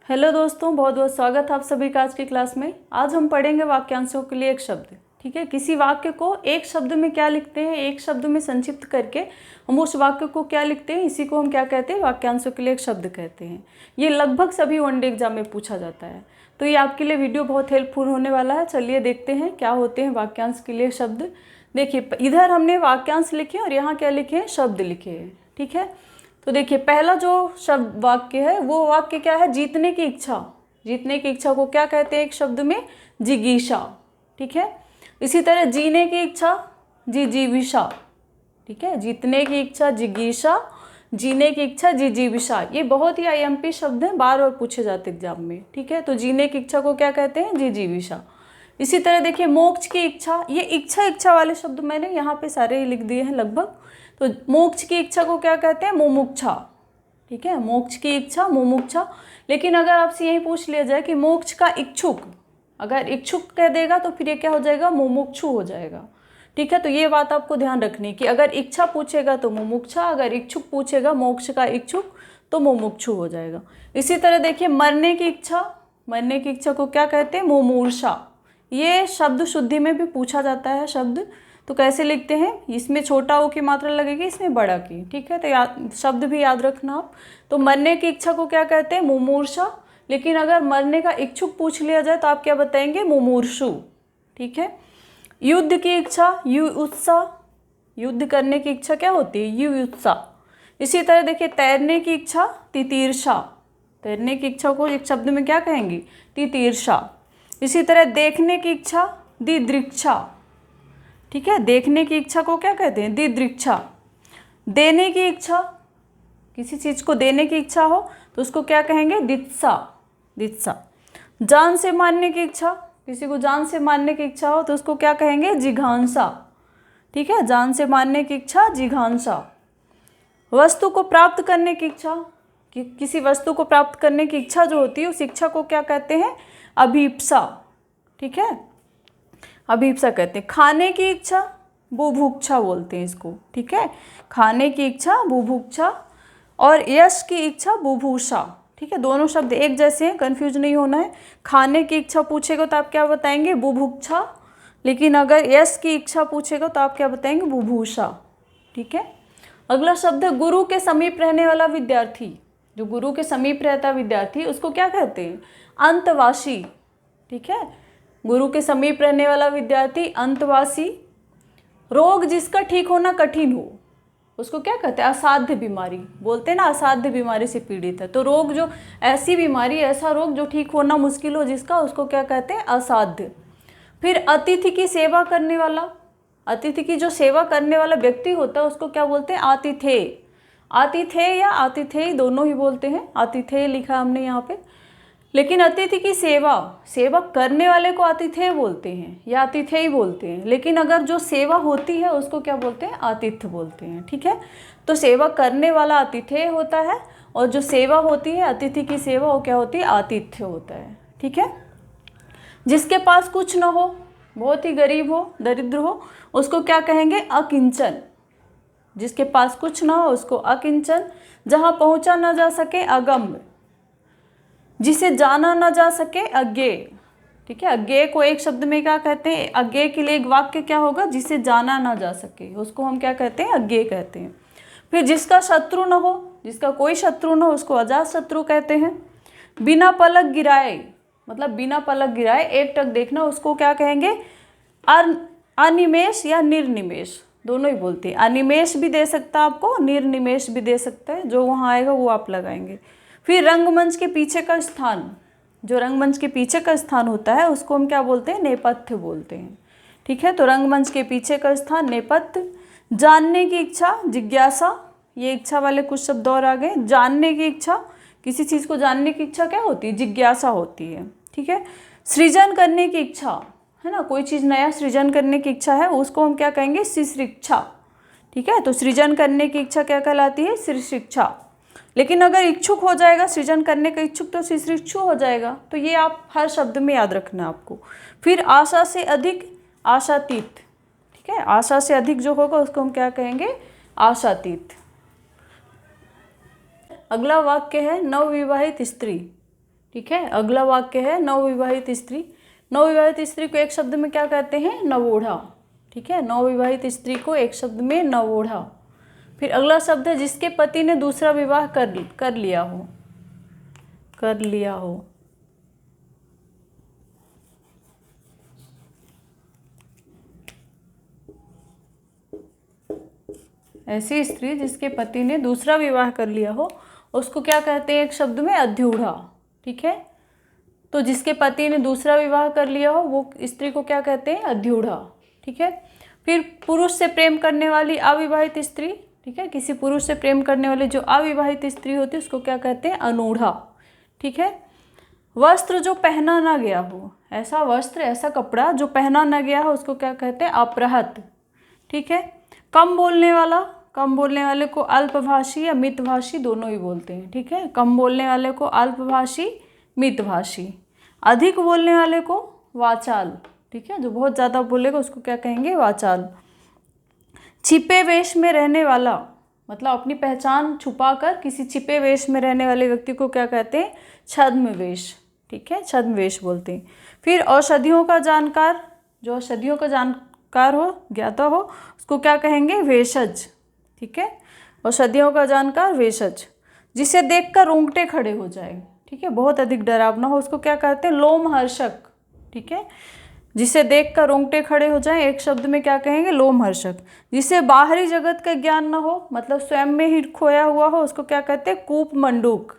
Hello दोस्तों, बहुत बहुत स्वागत है आप सभी का आज की क्लास में। आज हम पढ़ेंगे वाक्यांशों के लिए एक शब्द। ठीक है, किसी वाक्य को एक शब्द में क्या लिखते हैं, एक शब्द में संक्षिप्त करके हम उस वाक्य को क्या लिखते हैं, इसी को हम क्या कहते हैं, वाक्यांशों के लिए एक शब्द कहते हैं। ये लगभग सभी वनडे एग्जाम में पूछा जाता है, तो ये आपके लिए वीडियो बहुत हेल्पफुल होने वाला है। चलिए देखते हैं क्या होते हैं वाक्यांश के लिए शब्द। देखिए, इधर हमने वाक्यांश लिखे और यहाँ क्या लिखे हैं, शब्द लिखे हैं। ठीक है, तो देखिए पहला जो शब्द वाक्य है वो वाक्य क्या है, जीतने की इच्छा। जीतने की इच्छा को क्या कहते हैं एक शब्द में, जिगीषा। ठीक है, इसी तरह जीने की इच्छा, जिजीविषा। ठीक है, जीतने की इच्छा जिगीषा, जीने की इच्छा जिजीविषा। ये बहुत ही आईएमपी शब्द हैं, बार बार पूछे जाते एग्जाम में। ठीक है, तो जीने की इच्छा को क्या कहते हैं, जिजीविषा। इसी तरह देखिए मोक्ष की इच्छा, ये इच्छा वाले शब्द मैंने यहाँ पे सारे ही लिख दिए हैं लगभग। तो मोक्ष की इच्छा को क्या कहते हैं, मुमुक्षा। ठीक है, मोक्ष की इच्छा मुमुक्षा। लेकिन अगर आपसे यही पूछ लिया जाए कि मोक्ष का इच्छुक, अगर इच्छुक कह देगा तो फिर ये क्या हो जाएगा, मुमुक्षु हो जाएगा। ठीक है, तो ये बात आपको ध्यान रखनी कि अगर इच्छा पूछेगा तो मुमुक्षा, अगर इच्छुक पूछेगा मोक्ष का इच्छुक तो मुमुक्षु हो जाएगा। इसी तरह देखिए मरने की इच्छा, मरने की इच्छा को क्या कहते हैं, मुमूर्षा। ये शब्द शुद्धि में भी पूछा जाता है शब्द, तो कैसे लिखते हैं, इसमें छोटा ओ की मात्रा लगेगी, इसमें बड़ा की। ठीक है, तो शब्द भी याद रखना आप। तो मरने की इच्छा को क्या कहते हैं, मुमूर्षा। लेकिन अगर मरने का इच्छुक पूछ लिया जाए तो आप क्या बताएंगे, मुमूर्षु। ठीक है, युद्ध की इच्छा, युयुत्सा। युद्ध करने की इच्छा क्या होती है, युयुत्सा। इसी तरह देखिए तैरने की इच्छा, तितीर्षा। तैरने की इच्छा को एक शब्द में क्या कहेंगे, तितीर्षा। इसी तरह देखने की इच्छा, दिदृक्षा। ठीक है, देखने की इच्छा को क्या कहते हैं, दिदृक्षा। देने की इच्छा, किसी चीज को देने की इच्छा हो तो उसको क्या कहेंगे, दित्सा। दित्सा। जान से मारने की इच्छा, किसी को जान से मारने की इच्छा हो तो उसको क्या कहेंगे, जिघांसा। ठीक है, जान से मारने की इच्छा, जिघांसा। वस्तु को प्राप्त करने की इच्छा, कि किसी वस्तु को प्राप्त करने की इच्छा जो होती है उस इच्छा को क्या कहते हैं, अभीप्सा। ठीक है, अभीप्सा कहते हैं। खाने की इच्छा, बुभुक्षा बोलते हैं इसको। ठीक है, खाने की इच्छा बुभुक्षा, और यश की इच्छा बुभूषा। ठीक है, दोनों शब्द एक जैसे हैं, कंफ्यूज नहीं होना है। खाने की इच्छा पूछेगा तो आप क्या बताएंगे, बुभुक्षा। लेकिन अगर यश की इच्छा पूछेगा तो आप क्या बताएंगे, बुभूषा। ठीक है, अगला शब्द है गुरु के समीप रहने वाला विद्यार्थी। जो गुरु के समीप रहता विद्यार्थी उसको क्या कहते हैं, अंतवासी। ठीक है, गुरु के समीप रहने वाला विद्यार्थी, अंतवासी। रोग जिसका ठीक होना कठिन हो उसको क्या कहते हैं, असाध्य बीमारी। बोलते हैं ना, असाध्य बीमारी से पीड़ित है, तो रोग जो ऐसी बीमारी, ऐसा रोग जो ठीक होना मुश्किल हो जिसका, उसको क्या कहते हैं, असाध्य। फिर अतिथि की सेवा करने वाला, अतिथि की जो सेवा करने वाला व्यक्ति होता है उसको क्या बोलते हैं, आतिथेय। आतिथेय या आतिथेय दोनों ही बोलते हैं, आतिथेय लिखा हमने यहाँ पे। लेकिन अतिथि की सेवा, सेवा करने वाले को आतिथेय बोलते हैं या आतिथेय बोलते हैं। लेकिन अगर जो सेवा होती है उसको क्या बोलते हैं, आतिथ्य बोलते हैं। ठीक है, तो सेवा करने वाला आतिथेय होता है और जो सेवा होती है अतिथि की सेवा वो क्या होती है, आतिथ्य होता है। ठीक है, जिसके पास कुछ न हो, बहुत ही गरीब हो, दरिद्र हो, उसको क्या कहेंगे, अकिंचन। जिसके पास कुछ ना हो उसको अकिंचन। जहाँ पहुँचा न जा सके, अगम्य। जिसे जाना न जा सके, अज्ञेय। ठीक है, अज्ञेय को एक शब्द में क्या कहते हैं, अज्ञेय के लिए एक वाक्य क्या होगा, जिसे जाना न जा सके उसको हम क्या कहते हैं, अज्ञेय कहते हैं। फिर जिसका शत्रु न हो, जिसका कोई शत्रु न हो उसको अजात शत्रु कहते हैं। बिना पलक गिराए, मतलब बिना पलक गिराए एक टक देखना, उसको क्या कहेंगे, अनिमेष या निर्निमेष, दोनों ही बोलते हैं। अनिमेष भी दे सकता है आपको, निर्निमेष भी दे सकता है, जो वहाँ आएगा वो आप लगाएंगे। फिर रंगमंच के पीछे का स्थान, जो रंगमंच के पीछे का स्थान होता है उसको हम क्या बोलते हैं, नेपथ्य बोलते हैं। ठीक है, तो रंगमंच के पीछे का स्थान, नेपथ्य। जानने की इच्छा, जिज्ञासा। ये इच्छा वाले कुछ शब्द और आ गए। जानने की इच्छा, किसी चीज़ को जानने की इच्छा क्या होती है, जिज्ञासा होती है। ठीक है, सृजन करने की इच्छा है ना, कोई चीज़ नया सृजन करने की इच्छा है उसको हम क्या कहेंगे, शिश्रिक्षा। ठीक है, तो सृजन करने की इच्छा क्या कहलाती है, शिश्रिक्षा। लेकिन अगर इच्छुक हो जाएगा, सृजन करने का इच्छुक, तो शिश्रिक्षु हो जाएगा। तो ये आप हर शब्द में याद रखना है आपको। फिर आशा से अधिक, आशातीत। ठीक है, आशा से अधिक जो होगा उसको हम क्या कहेंगे, आशातीत। अगला वाक्य है नवविवाहित स्त्री। ठीक है। अगला वाक्य है नवविवाहित स्त्री। नवविवाहित स्त्री को एक शब्द में क्या कहते हैं? नवोढ़ा। ठीक है, नवविवाहित स्त्री को एक शब्द में नवोढ़ा। फिर अगला शब्द है जिसके पति ने दूसरा विवाह कर लिया हो। कर लिया हो। ऐसी स्त्री जिसके पति ने दूसरा विवाह कर लिया हो उसको क्या कहते हैं? एक शब्द में अध्यूढ़ा। ठीक है, तो जिसके पति ने दूसरा विवाह कर लिया हो वो स्त्री को क्या कहते हैं? अध्यूढ़ा। ठीक है। फिर पुरुष से प्रेम करने वाली अविवाहित स्त्री, ठीक है, किसी पुरुष से प्रेम करने वाली जो अविवाहित स्त्री होती है उसको क्या कहते हैं? अनूढ़ा। ठीक है। वस्त्र जो पहना ना गया हो, ऐसा वस्त्र, ऐसा कपड़ा जो पहना ना गया हो उसको क्या कहते हैं? अपरहत। ठीक है। कम बोलने वाला, कम बोलने वाले को अल्पभाषी या मितभाषी दोनों ही बोलते हैं। ठीक है, कम बोलने वाले को अल्पभाषी, मितभाषी। अधिक बोलने वाले को वाचाल। ठीक है, जो बहुत ज़्यादा बोलेगा उसको क्या कहेंगे? वाचाल। छिपे वेश में रहने वाला, मतलब अपनी पहचान छुपाकर किसी छिपे वेश में रहने वाले व्यक्ति को क्या कहते हैं? छद्मवेश। ठीक है, छद्मवेश बोलते हैं। फिर औषधियों का जानकार, जो औषधियों का जानकार हो, ज्ञाता हो, उसको क्या कहेंगे? भेषज। ठीक है, औषधियों का जानकार भेषज। जिसे देखकर रोंगटे खड़े हो जाए, ठीक है, बहुत अधिक डरावना हो, उसको क्या कहते हैं? लोमहर्षक। ठीक है, जिसे देखकर रोंगटे खड़े हो जाए एक शब्द में क्या कहेंगे? लोमहर्षक। जिसे बाहरी जगत का ज्ञान ना हो, मतलब स्वयं में ही खोया हुआ हो, उसको क्या कहते हैं? कूपमंडूक।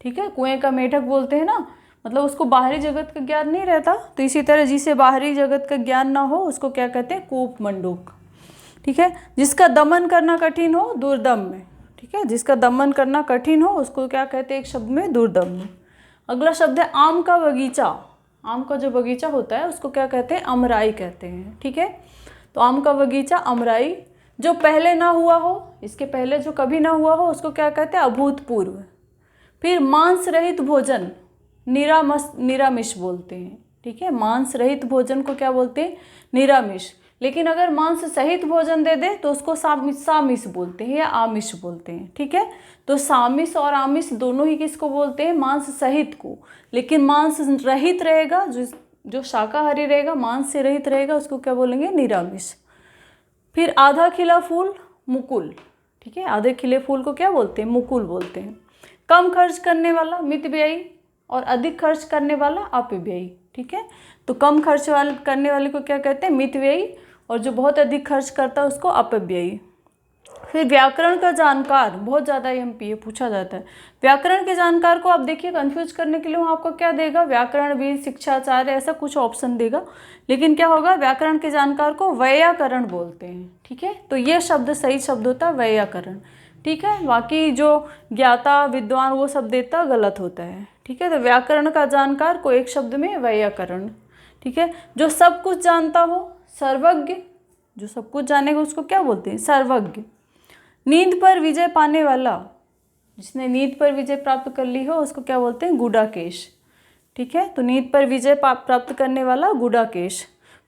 ठीक है, कुएं का मेढक बोलते हैं ना, मतलब उसको बाहरी जगत का ज्ञान नहीं रहता, तो इसी तरह जिसे बाहरी जगत का ज्ञान ना हो उसको क्या कहते हैं? कूपमंडूक। ठीक है। जिसका दमन करना कठिन हो, दुर्दम्य। ठीक है, जिसका दमन करना कठिन हो उसको क्या कहते हैं? एक शब्द में दुर्दम्य। अगला शब्द है आम का बगीचा। आम का जो बगीचा होता है उसको क्या कहते हैं? अमराई कहते हैं। ठीक है, तो आम का बगीचा, अमराई। जो पहले ना हुआ हो, इसके पहले जो कभी ना हुआ हो उसको क्या कहते हैं? अभूतपूर्व। फिर मांस रहित भोजन, निरामिष बोलते हैं। ठीक है, मांस रहित भोजन को क्या बोलते हैं? निरामिष। लेकिन अगर मांस सहित भोजन दे दे तो उसको सामिष बोलते हैं या आमिष बोलते हैं। ठीक है, तो सामिष और आमिष दोनों ही किसको बोलते हैं? मांस सहित को। लेकिन मांस रहित रहेगा, जो शाकाहारी रहेगा, मांस से रहित रहेगा, उसको क्या बोलेंगे? निरामिष। फिर आधा खिला फूल, मुकुल। ठीक है, आधे खिले फूल को क्या बोलते हैं? मुकुल बोलते हैं। कम खर्च करने वाला मितव्ययी और अधिक खर्च करने वाला अपव्ययी। ठीक है, तो कम खर्च करने वाले को क्या कहते हैं? मितव्ययी, और जो बहुत अधिक खर्च करता है उसको अपव्ययी। फिर व्याकरण का जानकार, बहुत ज़्यादा एमपीए पूछा जाता है। व्याकरण के जानकार को आप देखिए कंफ्यूज करने के लिए वहाँ आपको क्या देगा? व्याकरणविद, शिक्षाचार्य, ऐसा कुछ ऑप्शन देगा, लेकिन क्या होगा? व्याकरण के जानकार को वैयाकरण बोलते हैं। ठीक है, तो ये शब्द सही शब्द होता है वैयाकरण। ठीक है, बाकी जो ज्ञाता, विद्वान, वो सब देता गलत होता है। ठीक है, तो व्याकरण का जानकार को एक शब्द में वैयाकरण। ठीक है, जो सब कुछ जानता हो, सर्वज्ञ। जो सब कुछ जानेगा उसको क्या बोलते हैं? सर्वज्ञ। नींद पर विजय पाने वाला, जिसने नींद पर विजय प्राप्त कर ली हो उसको क्या बोलते हैं? गुडाकेश। ठीक है, तो नींद पर विजय प्राप्त करने वाला गुडाकेश।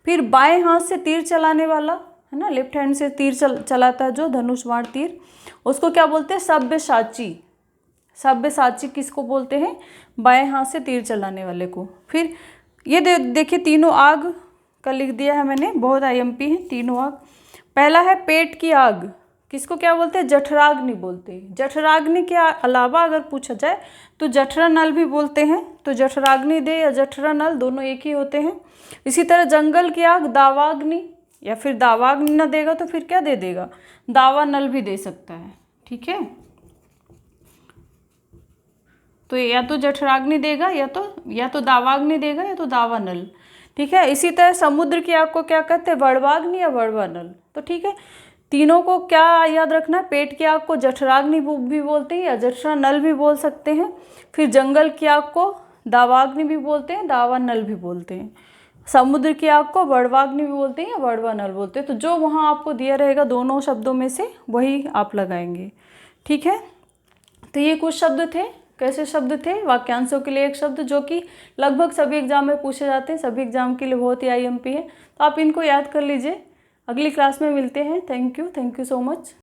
फिर बाएं हाथ से तीर चलाने वाला, है ना, लेफ्ट हैंड से तीर चलाता है जो, धनुष बाण तीर, उसको क्या बोलते हैं? सब्यसाची। सब्यसाची किसको बोलते हैं? बाएं हाथ से तीर चलाने वाले को। फिर ये देखिए तीनों आग का लिख दिया है मैंने, बहुत आईएमपी है तीनों आग। पहला है पेट की आग, किसको क्या बोलते हैं? जठराग्नि बोलते हैं। जठराग्नि के अलावा अगर पूछा जाए तो जठरानल भी बोलते हैं, तो जठराग्नि दे या जठरानल दोनों एक ही होते हैं। इसी तरह जंगल की आग दावाग्नि, या फिर दावाग्नि न देगा तो फिर क्या दे देगा? दावानल भी दे सकता है। ठीक है, तो या तो जठराग्नि देगा या तो दावाग्नि देगा या तो दावानल। ठीक है, इसी तरह समुद्र की आग को क्या कहते हैं? वड़वाग्नि या वड़वानल। तो ठीक है, तीनों को क्या याद रखना है? पेट की आग को जठराग्नि भी बोलते हैं या जठरानल भी बोल सकते हैं। फिर जंगल की आग को दावाग्नि भी बोलते हैं, दावानल भी बोलते हैं। समुद्र की आग को वड़वाग्नि भी बोलते हैं या वड़वानल बोलते हैं। तो जो वहाँ आपको दिया रहेगा दोनों शब्दों में से वही आप लगाएंगे। ठीक है, तो ये कुछ शब्द थे। कैसे शब्द थे? वाक्यांशों के लिए एक शब्द, जो कि लगभग सभी एग्जाम में पूछे जाते हैं, सभी एग्जाम के लिए बहुत ही आईएमपी है, तो आप इनको याद कर लीजिए। अगली क्लास में मिलते हैं। Thank you so much.